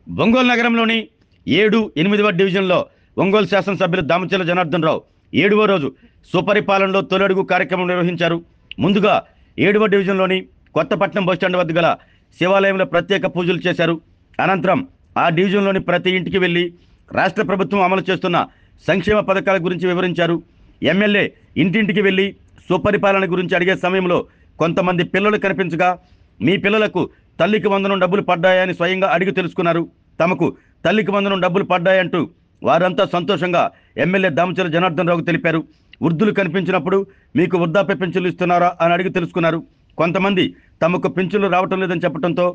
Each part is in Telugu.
ఒంగోలు నగరంలోని 7, 8వ డివిజన్లో ఒంగోలు శాసనసభ్యులు దామచర్ల జనార్దన్ రావు 7వ రోజు సుపరిపాలనలో తొలడుగు కార్యక్రమం నిర్వహించారు. ముందుగా 7వ డివిజన్లోని కొత్తపట్నం బస్టాండ్ వద్ద గల శివాలయంలో ప్రత్యేక పూజలు చేశారు. అనంతరం ఆ డివిజన్లోని ప్రతి ఇంటికి వెళ్లి రాష్ట్ర ప్రభుత్వం అమలు చేస్తున్న సంక్షేమ పథకాల గురించి వివరించారు. ఎమ్మెల్యే ఇంటింటికి వెళ్లి సుపరిపాలన గురించి అడిగే సమయంలో కొంతమంది పిల్లలు కనిపించగా మీ పిల్లలకు తల్లికి వందనం డబ్బులు పడ్డాయని స్వయంగా అడిగి తెలుసుకున్నారు. తమకు తల్లికి వందనం డబ్బులు పడ్డాయంటూ వారంతా సంతోషంగా ఎమ్మెల్యే దామచర్ల జనార్దన్ రావుకు తెలిపారు. వృద్ధులు కనిపించినప్పుడు మీకు వృద్ధాప్య పింఛన్లు ఇస్తున్నారా అని అడిగి తెలుసుకున్నారు. కొంతమంది తమకు పింఛన్లు రావటం లేదని చెప్పడంతో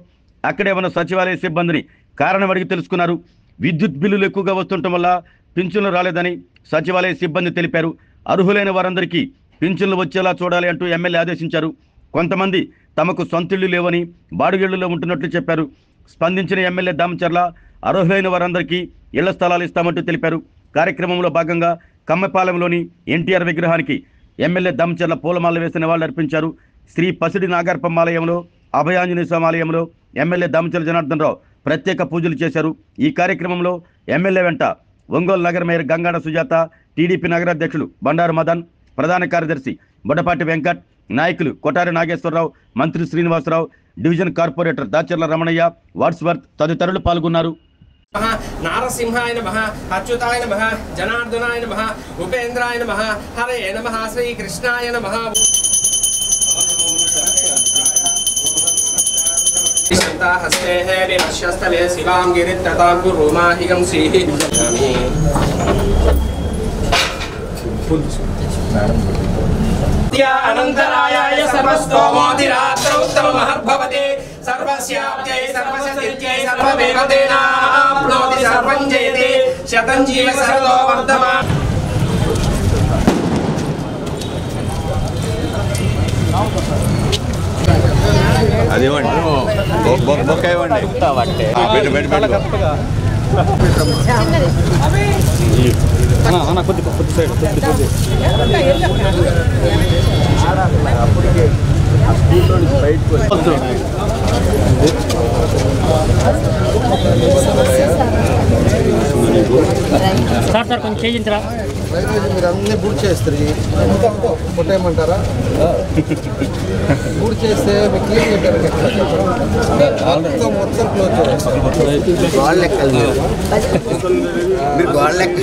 అక్కడే ఉన్న సచివాలయ సిబ్బందిని కారణం అడిగి తెలుసుకున్నారు. విద్యుత్ బిల్లులు ఎక్కువగా వస్తుండటం వల్ల పింఛన్లు రాలేదని సచివాలయ సిబ్బంది తెలిపారు. అర్హులైన వారందరికీ పింఛన్లు వచ్చేలా చూడాలి అంటూ ఎమ్మెల్యే ఆదేశించారు. కొంతమంది తమకు సొంతిళ్లు లేవని బాడుగిళ్లలో ఉంటున్నట్లు చెప్పారు. స్పందించిన ఎమ్మెల్యే దామచర్ల అర్హులైన వారందరికీ ఇళ్ల స్థలాలు ఇస్తామంటూ తెలిపారు. కార్యక్రమంలో భాగంగా కమ్మపాలెంలోని ఎన్టీఆర్ విగ్రహానికి ఎమ్మెల్యే దామచర్ల పూలమాల వేసి నివాళులర్పించారు. శ్రీ పసిడి నాగార్పమ్మ ఆలయంలో, అభయాంజనేయ స్వామి ఆలయంలో ఎమ్మెల్యే దామచర్ల జనార్దన్ రావు ప్రత్యేక పూజలు చేశారు. ఈ కార్యక్రమంలో ఎమ్మెల్యే వెంట ఒంగోలు నగర మేయర్ గంగాడ సుజాత, టీడీపీ నగరాధ్యక్షులు బండారు మదన్, ప్రధాన కార్యదర్శి బొడపాటి వెంకట్, నాయకులు కొటారి నాగేశ్వరరావు, మంత్రి Srinivasarao, division corporator Dacharla Ramanaiah, Wordsworth తదితరులు పాల్గొన్నారు. నారసింహాయ నమః, అచ్యుతాయ నమః, జనార్దనాయ నమః, ఉపేంద్రాయ నమః, హరే నమః, శ్రీకృష్ణాయ నమః. హస్తే విమర్శస్థలే శివాం గిరిత్తతాం గురుమాహిగం శ్రీః అనంతరాయాయ సర్వస్తోమోదిరాత్రౌత్తమమహద్భవతే సర్వస్యాబ్జై సర్వశతిర్జై సర్వవేవదేనాప్నోతి సర్వం జయతే శతం జీవ శరదో వర్ధమాన. అది ఇవ్వండి, బొక్క ఇవ్వండి. కొద్ది సైడ్ సార్ కొంచెం చేయించరా. మీరు అన్నీ బూట్ చేస్తారు, కొట్టేయమంటారా? బూట్ చేస్తే మీకు క్లీన్ చెప్పారు, మొత్తం క్లోజ్ చేస్తారు. గోడ లెక్కలు మీరు గోడ లెక్క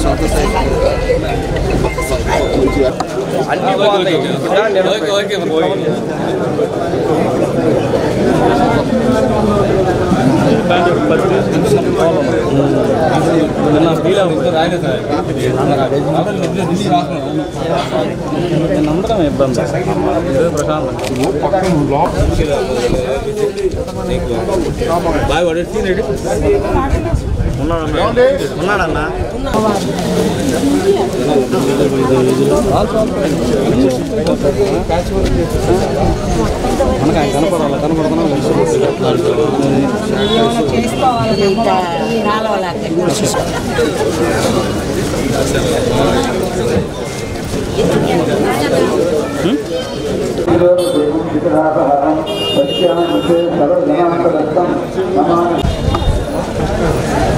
సొంత సైకిల్ అన్ని నమ్మకం ఇబ్బంది ఉన్నాడన్నా. మనకు ఆయన కనపడాలి, కనపడుతున్నా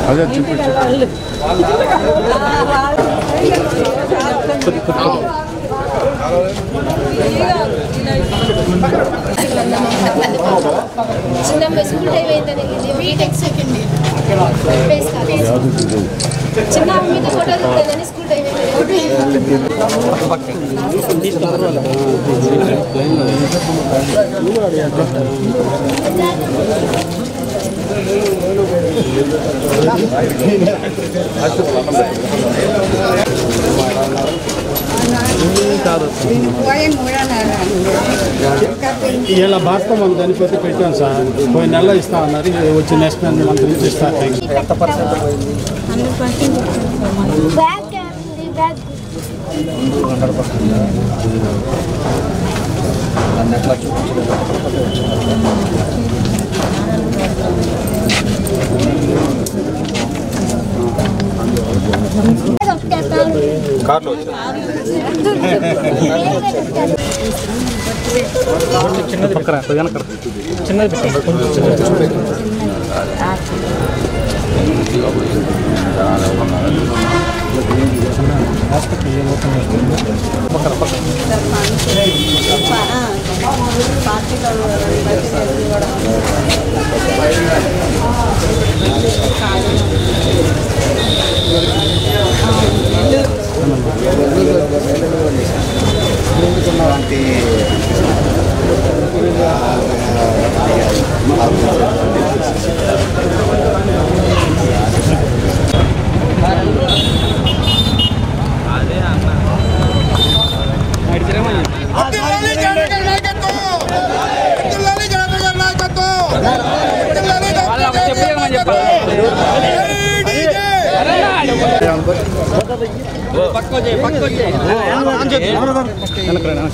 అదే చూపించు. చిన్న స్కూల్ టైం అయిందని బీటెక్ సెకండ్ చిన్న మీద ఫోటో తీయలేదని స్కూల్ టైం ఇలా బాత్రూమ్ అని చనిపోతే పెట్టాను సార్, పోయిన నెలలో ఇస్తా అన్నారు, వచ్చి నెక్స్ట్ మంత్ నుంచి ఇస్తారు. ఎంత పర్సెంట్ పోయింది? 100% కార్లో చిన్నది పక్కన చిన్నది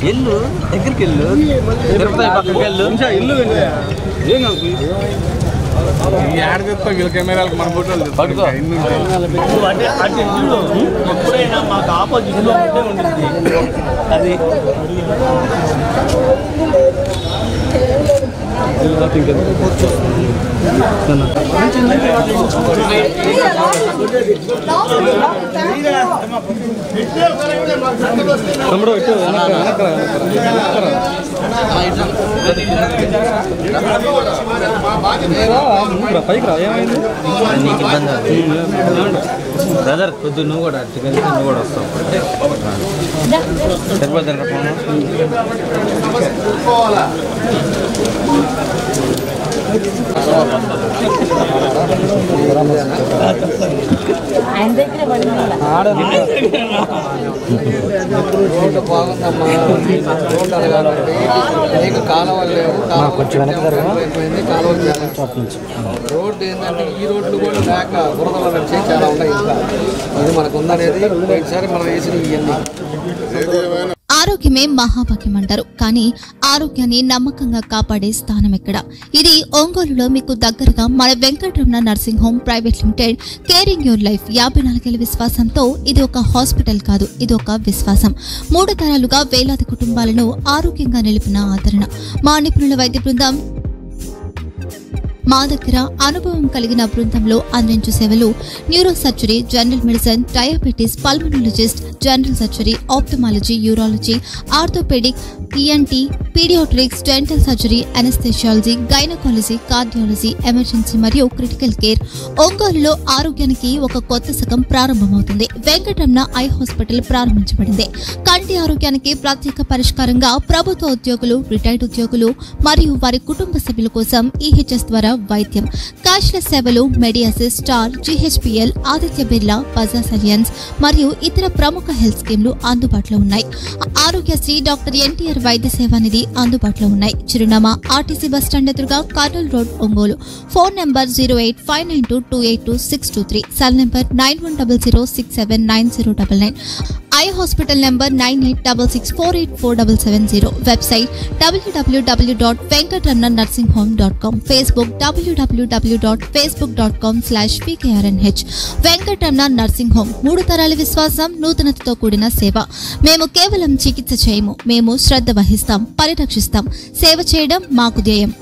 ఎల్లు దగ్గరికి వెళ్ళు తిరుపతి పక్కకి వెళ్ళు ఇల్లు ఏం ఆడదిస్తా వీళ్ళ కెమెరాలకు మన ఫోటోలు పట్టుకో ఎప్పుడైనా మాకు ఆపోజిట్ లో ఉంటుంది అది తమ్ముడు ఇటు పైకి రా ఏమైంది నీకు ఇబ్బంది బ్రదర్ కొద్ది నువ్వు కూడా నువ్వు కూడా వస్తావు సరిపోతుంది రోడ్డు బాగుందమ్మా రోడ్డు అలాగండి నీకు కాలువలు లేవు అయిపోయింది కాలువలు రోడ్డు ఏంటంటే ఈ రోడ్లు కూడా లేక బురదలో నడిచే చాలా ఉన్నాయి ఇంకా ఇది మనకు ఉందనేది ఒకసారి మనం వేసిన ఇవన్నీ ఆరోగ్యమే మహాభాగ్యం అంటారు, కానీ ఆరోగ్యాన్ని నమ్మకంగా కాపాడే స్థానం ఎక్కడ? ఇది ఒంగోలులో మీకు దగ్గరగా మన Venkataramana nursing home private limited. Caring your life 54 ఏళ్ల విశ్వాసంతో ఇది ఒక హాస్పిటల్ కాదు, ఇది ఒక విశ్వాసం. 3 తరాలుగా వేలాది కుటుంబాలను ఆరోగ్యంగా నిలిపిన ఆదరణ. మా నిపుణుల వైద్య బృందం మా దగ్గర అనుభవం కలిగిన బృందంలో అందించే సేవలు neuro surgery, general medicine, diabetes, pulmonologist, general surgery, ophthalmology, urology, orthopaedic, ENT, paediatrics, dental surgery, anaesthesiology, gynaecology, cardiology, emergency మరియు క్రిటికల్ కేర్. ఒంగోలులో ఆరోగ్యానికి ఒక కొత్త శకం ప్రారంభమవుతుంది. వెంకటరమణ ఐ హాస్పిటల్ ప్రారంభించబడింది. కంటి ఆరోగ్యానికి ప్రత్యేక పరిష్కారంగా ప్రభుత్వ ఉద్యోగులు, రిటైర్డ్ ఉద్యోగులు మరియు వారి కుటుంబ సభ్యుల కోసం ఈహెచ్ఎస్ ద్వారా వైద్యం. క్యాష్లెస్ సేవలు Medi Assist, Star, GHPL, Aditya Birla, Bajaj Allianz మరియు ఇతర ప్రముఖ హెల్త్ స్కీమ్లు అందుబాటులో ఉన్నాయి. ఆరోగ్యశ్రీ, డాక్టర్ ఎన్టీఆర్ వైద్య సేవా నిధి అందుబాటులో ఉన్నాయి. చిరునామా ఆర్టీసీ బస్టాండ్ ఎదురుగా, Kurnool road, Ongole. Phone number 08592282623, cell number 9100679099. Eye hospital number 9866484770. Website www.venkatramananursinghome.com. Facebook www.facebook.com/pkrnh. Venkataramana nursing home, 3 తరాల విశ్వాసం, నూతనతతో కూడిన సేవ. మేము కేవలం చికిత్స చేయము, మేము శ్రద్ధ వహిస్తాం, పరిరక్షిస్తాం. సేవ చేయడం మాకు ధ్యేయం.